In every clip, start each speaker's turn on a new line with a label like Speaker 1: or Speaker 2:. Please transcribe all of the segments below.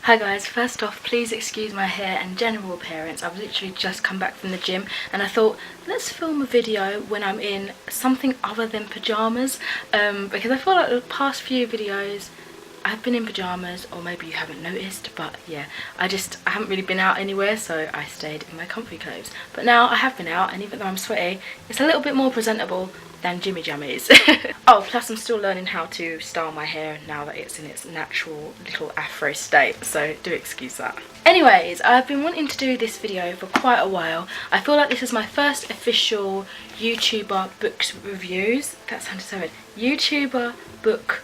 Speaker 1: Hi guys, first off please excuse my hair and general appearance. I've literally just come back from the gym and I thought let's film a video when I'm in something other than pyjamas, because I feel like the past few videos I've been in pyjamas, or maybe you haven't noticed, but yeah, I haven't really been out anywhere, so I stayed in my comfy clothes. But now I have been out, and even though I'm sweaty, it's a little bit more presentable than Jimmy Jammies. Oh, plus I'm still learning how to style my hair now that it's in its natural little afro state, so do excuse that. Anyways, I've been wanting to do this video for quite a while. I feel like this is my first official YouTuber books reviews. That sounded so weird. YouTuber book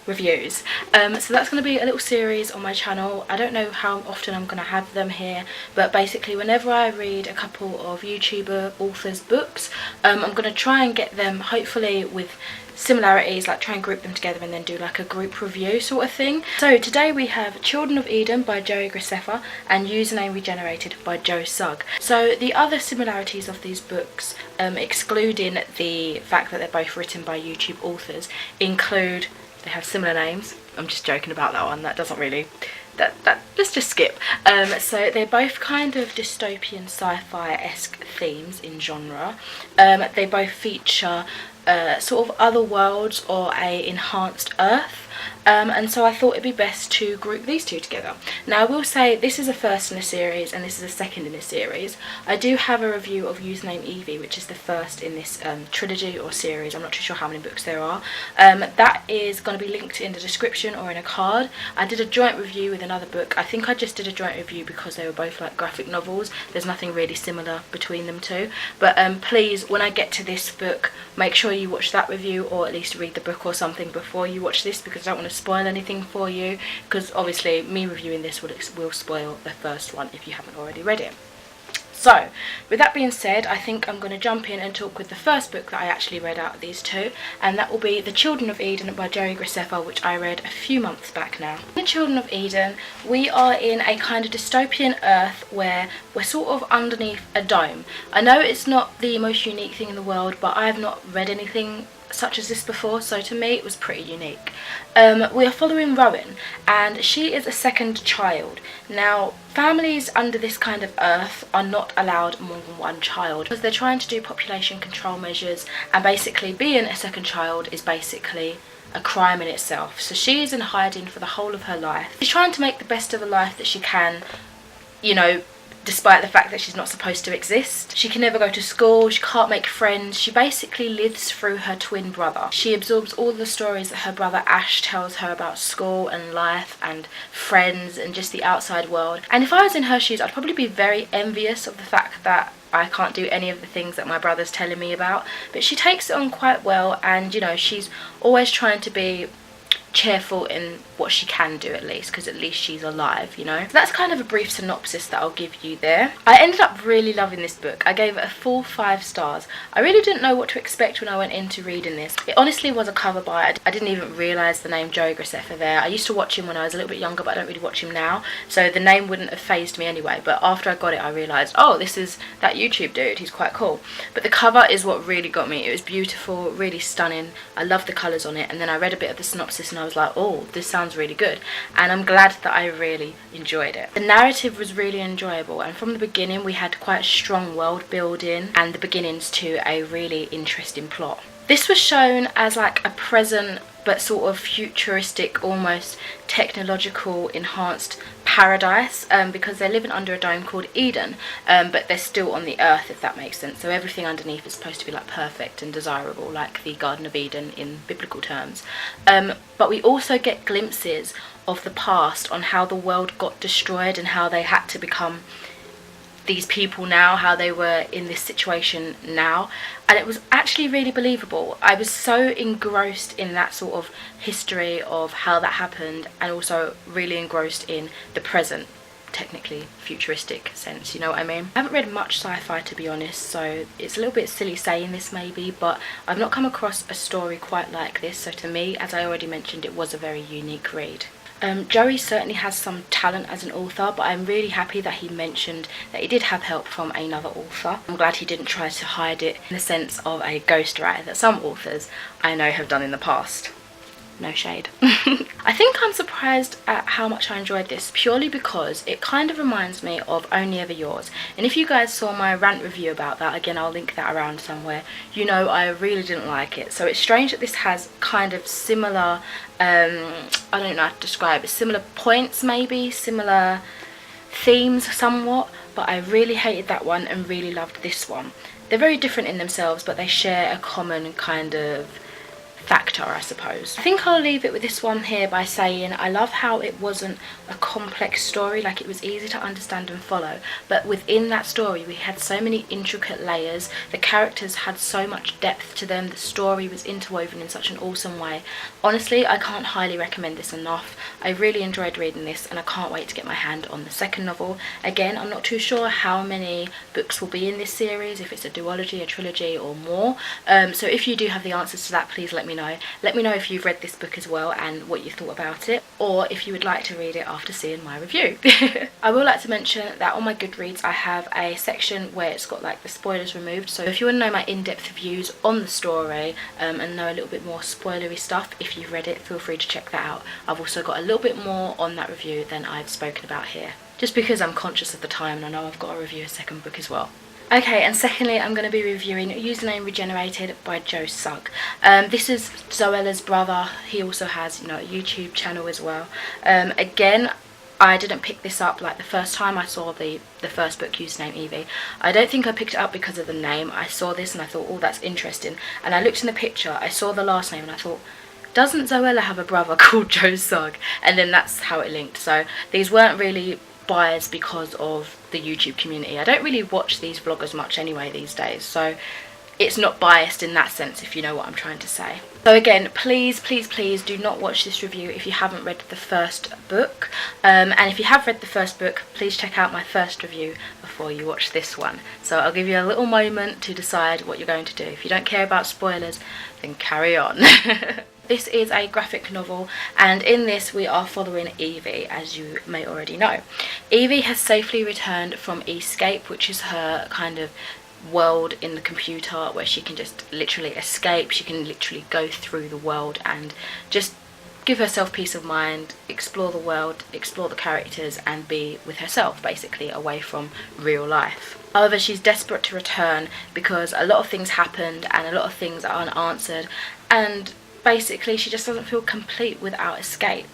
Speaker 1: reviews. So that's going to be a little series on my channel. I don't know how often I'm going to have them here, but basically whenever I read a couple of YouTuber authors' books, I'm going to try and get them hopefully with similarities, like try and group them together and then do like a group review sort of thing. So today we have Children of Eden by Graceffa and Username Regenerated by Sugg. So the other similarities of these books, excluding the fact that they're both written by YouTube authors, include they have similar names. I'm just joking about that one. That doesn't really, let's just skip. So they're both kind of dystopian sci-fi-esque themes in genre. They both feature sort of other worlds or a enhanced Earth. And so I thought it'd be best to group these two together. Now I will say this is a first in a series and this is a second in a series. I do have a review of Username Evie, which is the first in this trilogy or series. I'm not too sure how many books there are. That is going to be linked in the description or in a card. I did a joint review with another book. I think I just did a joint review because they were both like graphic novels. There's nothing really similar between them two. But please, when I get to this book, make sure you watch that review or at least read the book or something before you watch this, because I don't want to spoil anything for you, because obviously me reviewing this will spoil the first one if you haven't already read it. So with that being said, I think I'm going to jump in and talk with the first book that I actually read out of these two, and that will be The Children of Eden by Graceffa, which I read a few months back now. In The Children of Eden, we are in a kind of dystopian Earth where we're sort of underneath a dome. I know it's not the most unique thing in the world, but I have not read anything such as this before, so to me it was pretty unique. We are following Rowan, and she is a second child. Now families under this kind of Earth are not allowed more than one child because they're trying to do population control measures, and basically being a second child is basically a crime in itself. So she is in hiding for the whole of her life. She's trying to make the best of the life that she can, you know, despite the fact that she's not supposed to exist. She can never go to school, she can't make friends, she basically lives through her twin brother. She absorbs all the stories that her brother Ash tells her about school and life and friends and just the outside world. And if I was in her shoes, I'd probably be very envious of the fact that I can't do any of the things that my brother's telling me about. But she takes it on quite well, and you know, she's always trying to be cheerful in what she can do, at least, because at least she's alive, you know. So that's kind of a brief synopsis that I'll give you there. I ended up really loving this book. I gave it a full 5 stars. I really didn't know what to expect when I went into reading this. It honestly was a cover by, I didn't even realise the name Graceffa there. I used to watch him when I was a little bit younger, but I don't really watch him now, so the name wouldn't have fazed me anyway. But after I got it, I realised, oh, this is that YouTube dude, he's quite cool. But the cover is what really got me. It was beautiful, really stunning. I loved the colours on it, and then I read a bit of the synopsis and I was like, oh, this sounds really good, and I'm glad that I really enjoyed it. The narrative was really enjoyable, and from the beginning we had quite a strong world building and the beginnings to a really interesting plot. This was shown as like a present but sort of futuristic, almost technological enhanced paradise, because they're living under a dome called Eden, but they're still on the Earth, if that makes sense. So everything underneath is supposed to be like perfect and desirable, like the Garden of Eden in biblical terms. But we also get glimpses of the past, on how the world got destroyed and how they had to become these people now, how they were in this situation now, and it was actually really believable. I was so engrossed in that sort of history of how that happened, and also really engrossed in the present, technically futuristic sense, you know what I mean? I haven't read much sci-fi, to be honest, so it's a little bit silly saying this maybe, but I've not come across a story quite like this, so to me, as I already mentioned, it was a very unique read. Joey certainly has some talent as an author, but I'm really happy that he mentioned that he did have help from another author. I'm glad he didn't try to hide it in the sense of a ghostwriter that some authors I know have done in the past. no shade. I think I'm surprised at how much I enjoyed this, purely because it kind of reminds me of Only Ever Yours. And if you guys saw my rant review about that, again I'll link that around somewhere, you know I really didn't like it. So it's strange that this has kind of similar, I don't know how to describe it, similar points maybe, similar themes somewhat, but I really hated that one and really loved this one. They're very different in themselves, but they share a common kind of factor, I suppose. I think I'll leave it with this one here by saying I love how it wasn't a complex story, like it was easy to understand and follow, but within that story we had so many intricate layers, the characters had so much depth to them, the story was interwoven in such an awesome way. Honestly, I can't highly recommend this enough. I really enjoyed reading this and I can't wait to get my hand on the second novel. Again, I'm not too sure how many books will be in this series, if it's a duology, a trilogy or more, so if you do have the answers to that, please let me know. Let me know if you've read this book as well and what you thought about it, or if you would like to read it after seeing my review. I will like to mention that on my Goodreads I have a section where it's got like the spoilers removed, so if you want to know my in-depth views on the story and know a little bit more spoilery stuff, if you've read it, feel free to check that out. I've also got a little bit more on that review than I've spoken about here, just because I'm conscious of the time and I know I've got to review a second book as well. Okay, and secondly I'm going to be reviewing Username Regenerated by Joe Sugg. This is Zoella's brother. He also has, you know, a YouTube channel as well. Again, I didn't pick this up like the first time I saw the first book, Username Evie. I don't think I picked it up because of the name. I saw this and I thought, oh, that's interesting. And I looked in the picture, I saw the last name and I thought, doesn't Zoella have a brother called Joe Sugg? And then that's how it linked. So these weren't really biased because of the YouTube community. I don't really watch these vloggers much anyway these days, so it's not biased in that sense, if you know what I'm trying to say. So again, please do not watch this review if you haven't read the first book, and if you have read the first book, please check out my first review before you watch this one. So I'll give you a little moment to decide what you're going to do. If you don't care about spoilers, then carry on. This is a graphic novel, and in this we are following Evie, as you may already know. Evie has safely returned from Escape, which is her kind of world in the computer where she can just literally escape. She can literally go through the world and just give herself peace of mind, explore the world, explore the characters and be with herself, basically away from real life. However, she's desperate to return because a lot of things happened and a lot of things are unanswered, and basically she just doesn't feel complete without escape.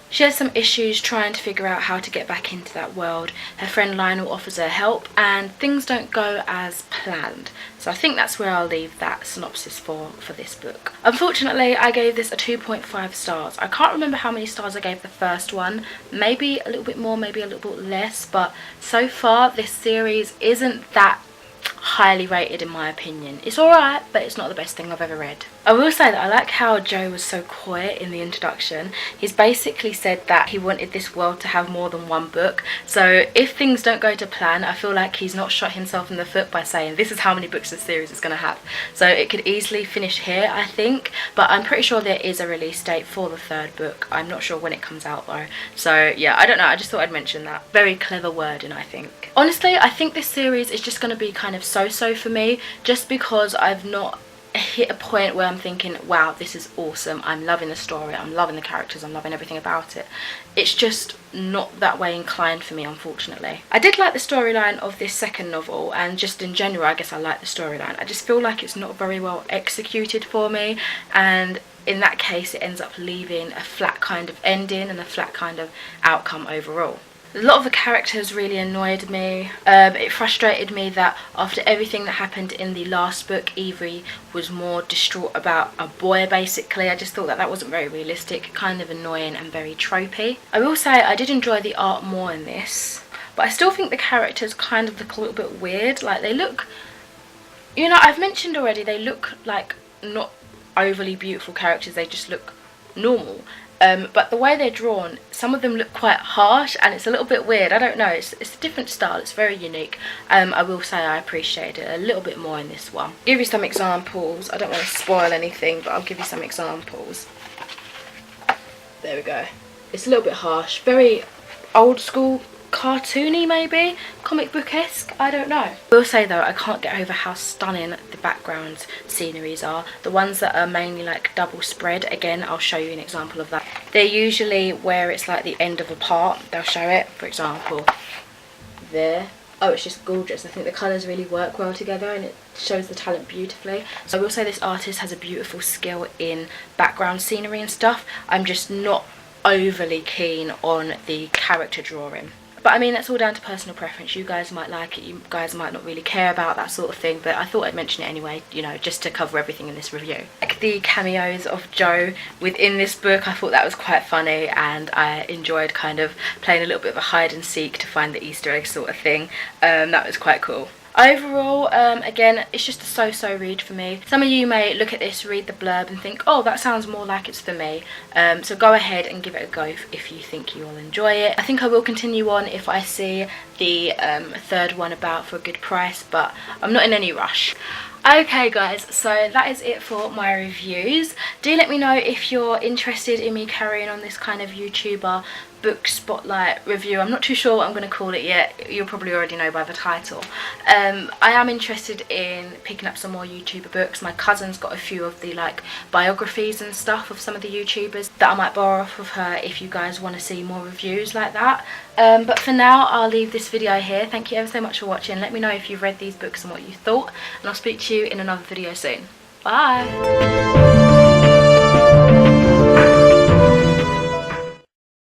Speaker 1: She has some issues trying to figure out how to get back into that world. Her friend Lionel offers her help and things don't go as planned. So I think that's where I'll leave that synopsis for this book. Unfortunately, I gave this a 2.5 stars. I can't remember how many stars I gave the first one. Maybe a little bit more, maybe a little bit less, but so far this series isn't that highly rated in my opinion. It's alright, but it's not the best thing I've ever read. I will say that I like how Joe was so quiet in the introduction. He's basically said that he wanted this world to have more than one book, so if things don't go to plan, I feel like he's not shot himself in the foot by saying this is how many books the series is going to have. So it could easily finish here, I think, but I'm pretty sure there is a release date for the third book. I'm not sure when it comes out though, so yeah, I don't know, I just thought I'd mention that. Very clever wording, I think. Honestly, I think this series is just going to be kind of so-so for me, just because I've not hit a point where I'm thinking, wow, this is awesome, I'm loving the story, I'm loving the characters, I'm loving everything about it. It's just not that way inclined for me, unfortunately. I did like the storyline of this second novel, and just in general I guess I like the storyline. I just feel like it's not very well executed for me, and in that case it ends up leaving a flat kind of ending and a flat kind of outcome overall. A lot of the characters really annoyed me. It frustrated me that after everything that happened in the last book, Evie was more distraught about a boy basically. I just thought that wasn't very realistic, kind of annoying and very tropey. I will say I did enjoy the art more in this, but I still think the characters kind of look a little bit weird. Like they look, you know, I've mentioned already, they look like not overly beautiful characters, they just look normal. But the way they're drawn, some of them look quite harsh and it's a little bit weird. I don't know, it's a different style, it's very unique. I will say I appreciate it a little bit more in this one. I'll give you some examples. I don't want to spoil anything, but I'll give you some examples. There we go. It's a little bit harsh, very old school cartoony, maybe comic book-esque, I don't know. I will say though, I can't get over how stunning the background sceneries are. The ones that are mainly like double spread, again I'll show you an example of that. They're usually where it's like the end of a part, they'll show it, for example there. Oh, it's just gorgeous. I think the colours really work well together and it shows the talent beautifully. So I will say this artist has a beautiful skill in background scenery and stuff. I'm just not overly keen on the character drawing. But I mean, that's all down to personal preference. You guys might like it, you guys might not really care about that sort of thing, but I thought I'd mention it anyway, you know, just to cover everything in this review. Like the cameos of Joe within this book, I thought that was quite funny, and I enjoyed kind of playing a little bit of a hide and seek to find the Easter egg sort of thing. That was quite cool. Overall, again, it's just a so-so read for me. Some of you may look at this, read the blurb and think, oh, that sounds more like it's for me. So go ahead and give it a go if you think you'll enjoy it. I think I will continue on if I see the third one about for a good price, but I'm not in any rush. Okay guys, so that is it for my reviews. Do let me know if you're interested in me carrying on this kind of YouTuber book spotlight review. I'm not too sure what I'm going to call it yet. You'll probably already know by the title. I am interested in picking up some more YouTuber books. My cousin's got a few of the like biographies and stuff of some of the YouTubers that I might borrow off of her if you guys want to see more reviews like that. But for now, I'll leave this video here. Thank you ever so much for watching. Let me know if you've read these books and what you thought, and I'll speak to you in another video soon. Bye!